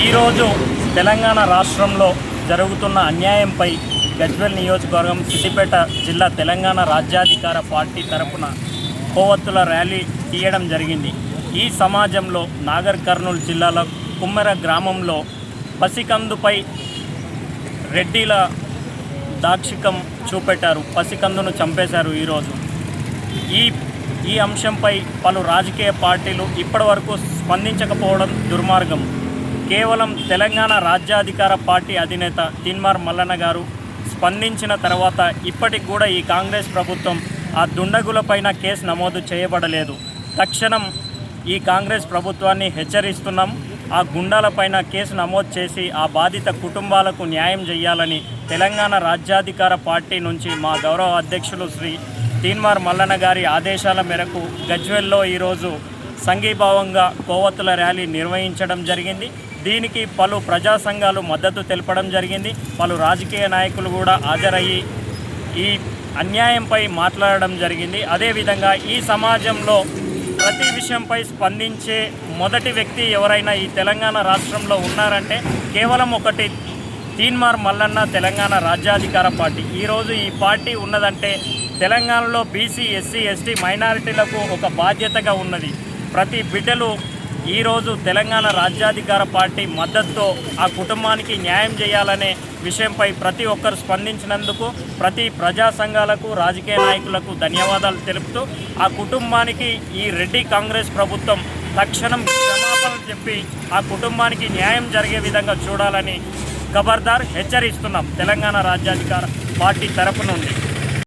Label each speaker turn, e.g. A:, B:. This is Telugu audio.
A: ఈరోజు తెలంగాణ రాష్ట్రంలో జరుగుతున్న అన్యాయంపై గజ్వేల్ నియోజకవర్గం సిద్దిపేట జిల్లా తెలంగాణ రాజ్యాధికార పార్టీ తరపున కొవ్వొత్తుల ర్యాలీ తీయడం జరిగింది. ఈ సమాజంలో నాగర్ కర్నూలు జిల్లాలో కుమ్మెర గ్రామంలో పసికందుపై రెడ్డిల దాక్షికం చూపెట్టారు. పసికందును చంపేశారు. ఈరోజు ఈ అంశంపై పలు రాజకీయ పార్టీలు ఇప్పటివరకు స్పందించకపోవడం దుర్మార్గం. కేవలం తెలంగాణ రాజ్యాధికార పార్టీ అధినేత తీన్మార్ మల్లన్న గారు స్పందించిన తర్వాత ఇప్పటికి కూడా ఈ కాంగ్రెస్ ప్రభుత్వం ఆ దుండగులపైన కేసు నమోదు చేయబడలేదు. తక్షణం ఈ కాంగ్రెస్ ప్రభుత్వాన్ని హెచ్చరిస్తున్నాం. ఆ గుండాలపైన కేసు నమోదు చేసి ఆ బాధిత కుటుంబాలకు న్యాయం చేయాలని తెలంగాణ రాజ్యాధికార పార్టీ నుంచి మా గౌరవ అధ్యక్షులు శ్రీ తీన్మార్ మల్లన్న గారి ఆదేశాల మేరకు గజ్వేల్లో ఈరోజు సంఘీభావంగా కొవ్వొత్తుల ర్యాలీ నిర్వహించడం జరిగింది. దీనికి పలు ప్రజా సంఘాలు మద్దతు తెలపడం జరిగింది. పలు రాజకీయ నాయకులు కూడా హాజరయ్యి ఈ అన్యాయంపై మాట్లాడడం జరిగింది. అదేవిధంగా ఈ సమాజంలో ప్రతి విషయంపై స్పందించే మొదటి వ్యక్తి ఎవరైనా ఈ తెలంగాణ రాష్ట్రంలో ఉన్నారంటే కేవలం ఒకటి తీన్మార్ మల్లన్న తెలంగాణ రాజ్యాధికార పార్టీ. ఈరోజు ఈ పార్టీ ఉన్నదంటే తెలంగాణలో బీసీ, ఎస్సీ, ఎస్టీ మైనారిటీలకు ఒక బాధ్యతగా ఉన్నది. ప్రతి బిడ్డలు ఈరోజు తెలంగాణ రాజ్యాధికార పార్టీ మద్దతుతో ఆ కుటుంబానికి న్యాయం చేయాలనే విషయంపై ప్రతి ఒక్కరు స్పందించినందుకు ప్రతి ప్రజా సంఘాలకు, రాజకీయ నాయకులకు ధన్యవాదాలు తెలుపుతూ ఆ కుటుంబానికి ఈ రెడ్డి కాంగ్రెస్ ప్రభుత్వం తక్షణం క్షమాపణలు చెప్పి ఆ కుటుంబానికి న్యాయం జరిగే విధంగా చూడాలని ఖబర్దార్ హెచ్చరిస్తున్నాం తెలంగాణ రాజ్యాధికార పార్టీ తరపు నుండి.